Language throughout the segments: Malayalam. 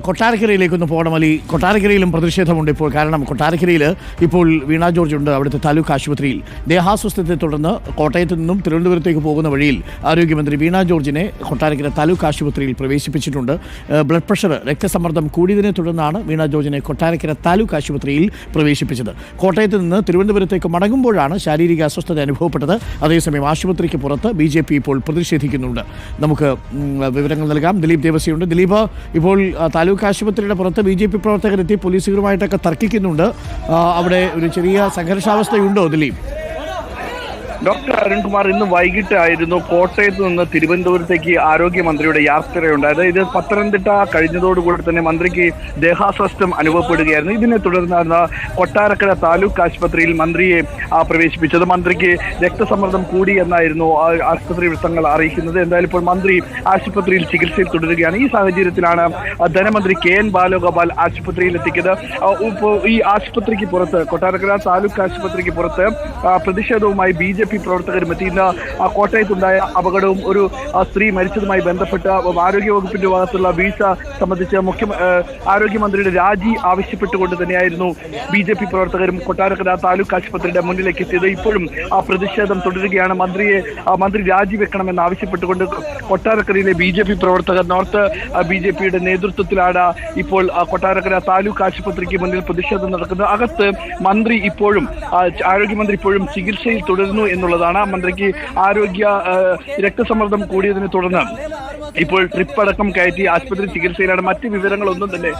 കൊട്ടാരക്കരയിലേക്കൊന്ന് പോകണം അലി. കൊട്ടാരക്കരയിലും പ്രതിഷേധമുണ്ട് ഇപ്പോൾ. കാരണം കൊട്ടാരക്കരയിൽ ഇപ്പോൾ വീണ ജോർജ് ഉണ്ട്. അവിടുത്തെ താലൂക്ക് ആശുപത്രിയിൽ ദേഹാസ്വസ്ഥതയെ തുടർന്ന് കോട്ടയത്ത് നിന്നും തിരുവനന്തപുരത്തേക്ക് പോകുന്ന വഴിയിൽ ആരോഗ്യമന്ത്രി വീണ ജോർജിനെ കൊട്ടാരക്കര താലൂക്ക് ആശുപത്രിയിൽ പ്രവേശിപ്പിച്ചിട്ടുണ്ട്. ബ്ലഡ് പ്രഷർ, രക്തസമ്മർദ്ദം കൂടിയതിനെ തുടർന്നാണ് വീണ ജോർജിനെ കൊട്ടാരക്കര താലൂക്ക് ആശുപത്രിയിൽ പ്രവേശിപ്പിച്ചത്. കോട്ടയത്ത് നിന്ന് തിരുവനന്തപുരത്തേക്ക് മടങ്ങുമ്പോഴാണ് ശാരീരിക അസ്വസ്ഥത അനുഭവപ്പെട്ടത്. അതേസമയം ആശുപത്രിക്ക് പുറത്ത് BJP ഇപ്പോൾ പ്രതിഷേധിക്കുന്നുണ്ട്. നമുക്ക് വിവരങ്ങൾ നൽകാം. ദിലീപ് ദേവസിയുണ്ട്. ദിലീപ്, ഇപ്പോൾ താലൂക്ക് ആശുപത്രിയുടെ പുറത്ത് BJP പ്രവർത്തകരെത്തി പോലീസുകാരുമായിട്ടൊക്കെ തർക്കിക്കുന്നുണ്ട്. അവിടെ ഒരു ചെറിയ സംഘർഷാവസ്ഥയുണ്ടോ ദിലീപ്? ഡോക്ടർ അരുൺകുമാർ, ഇന്ന് വൈകിട്ടായിരുന്നു കോട്ടയത്ത് നിന്ന് തിരുവനന്തപുരത്തേക്ക് ആരോഗ്യമന്ത്രിയുടെ യാത്രയുണ്ടായത്. ഇത് പത്തനംതിട്ട കഴിഞ്ഞതോടുകൂടി തന്നെ മന്ത്രിക്ക് ദേഹാസ്വാസ്ഥ്യം അനുഭവപ്പെടുകയായിരുന്നു. ഇതിനെ തുടർന്നാണ് കൊട്ടാരക്കര താലൂക്ക് ആശുപത്രിയിൽ മന്ത്രിയെ പ്രവേശിപ്പിച്ചത്. മന്ത്രിക്ക് രക്തസമ്മർദ്ദം കൂടി എന്നായിരുന്നു ആശുപത്രി വൃത്തങ്ങൾ അറിയിക്കുന്നത്. എന്തായാലും ഇപ്പോൾ മന്ത്രി ആശുപത്രിയിൽ ചികിത്സയിൽ തുടരുകയാണ്. ഈ സാഹചര്യത്തിലാണ് ധനമന്ത്രി KN ബാലഗോപാൽ ആശുപത്രിയിൽ എത്തിയത്. ഈ ആശുപത്രിക്ക് പുറത്ത്, കൊട്ടാരക്കര താലൂക്ക് ആശുപത്രിക്ക് പുറത്ത് പ്രതിഷേധവുമായി BJP പ്രവർത്തകരും എത്തി. ഇന്ന് കോട്ടയത്തുണ്ടായ അപകടവും ഒരു സ്ത്രീ മരിച്ചതുമായി ബന്ധപ്പെട്ട് ആരോഗ്യവകുപ്പിന്റെ ഭാഗത്തുള്ള വീഴ്ച സംബന്ധിച്ച് ആരോഗ്യമന്ത്രിയുടെ രാജി ആവശ്യപ്പെട്ടുകൊണ്ട് തന്നെയായിരുന്നു BJP പ്രവർത്തകരും കൊട്ടാരക്കര താലൂക്ക് ആശുപത്രിയുടെ മുന്നിലേക്ക് എത്തിയത്. ഇപ്പോഴും ആ പ്രതിഷേധം തുടരുകയാണ്. മന്ത്രി രാജിവെക്കണമെന്ന് ആവശ്യപ്പെട്ടുകൊണ്ട് കൊട്ടാരക്കരയിലെ BJP പ്രവർത്തകർ നോർത്ത് BJPയുടെ നേതൃത്വത്തിലാണ് ഇപ്പോൾ കൊട്ടാരക്കര താലൂക്ക് ആശുപത്രിക്ക് മുന്നിൽ പ്രതിഷേധം നടക്കുന്നത്. അകത്ത് ആരോഗ്യമന്ത്രി ഇപ്പോഴും ചികിത്സയിൽ തുടരുന്നു എന്നുള്ളതാണ്. മന്ത്രിക്ക് രക്തസമ്മർദ്ദം കൂടിയതിനെ തുടർന്ന് ഇപ്പോൾ ട്രിപ്പ് അടക്കം കയറ്റി ആശുപത്രി ചികിത്സയിലാണ്. മറ്റ് വിവരങ്ങളൊന്നും തന്നെ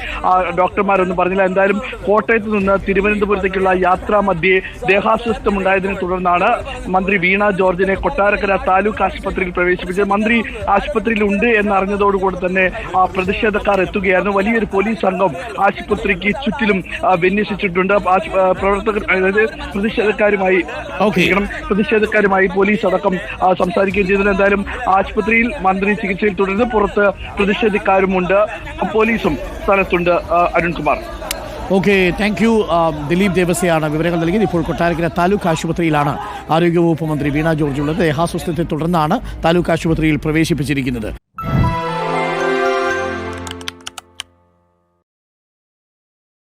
ഡോക്ടർമാരൊന്നും പറഞ്ഞില്ല. എന്തായാലും കോട്ടയത്ത് നിന്ന് തിരുവനന്തപുരത്തേക്കുള്ള യാത്രാ മധ്യേ ദേഹാസ്വസ്ഥം ഉണ്ടായതിനെ തുടർന്നാണ് മന്ത്രി വീണ ജോർജിനെ കൊട്ടാരക്കര താലൂക്ക് ആശുപത്രിയിൽ പ്രവേശിപ്പിച്ചത്. മന്ത്രി ആശുപത്രിയിൽ ഉണ്ട് എന്നറിഞ്ഞതോടുകൂടി തന്നെ പ്രതിഷേധക്കാർ എത്തുകയായിരുന്നു. വലിയൊരു പോലീസ് സംഘം ആശുപത്രിക്ക് ചുറ്റിലും വിന്യസിച്ചിട്ടുണ്ട്. പ്രവർത്തകർ, അതായത് പ്രതിഷേധക്കാരുമായി പോലീസ് അടക്കം സംസാരിക്കുകയും ചെയ്തത്. എന്തായാലും ആശുപത്രിയിൽ മന്ത്രി ചികിത്സയിൽ തുടർന്ന് പുറത്ത് പ്രതിഷേധക്കാരുമുണ്ട്, പോലീസും സ്ഥലത്തുണ്ട്. Arunkumar. Okay, thank you. Dileep ദേവസിയാണ് വിവരങ്ങൾ നൽകിയത്. ഇപ്പോൾ കൊട്ടാരക്കര താലൂക്ക് ആശുപത്രിയിലാണ് ആരോഗ്യവകുപ്പ് മന്ത്രി വീണ ജോർജ് ഉള്ളത്. ദേഹാസ്വസ്ഥതയെ തുടർന്നാണ് താലൂക്ക് ആശുപത്രിയിൽ പ്രവേശിപ്പിച്ചിരിക്കുന്നത്.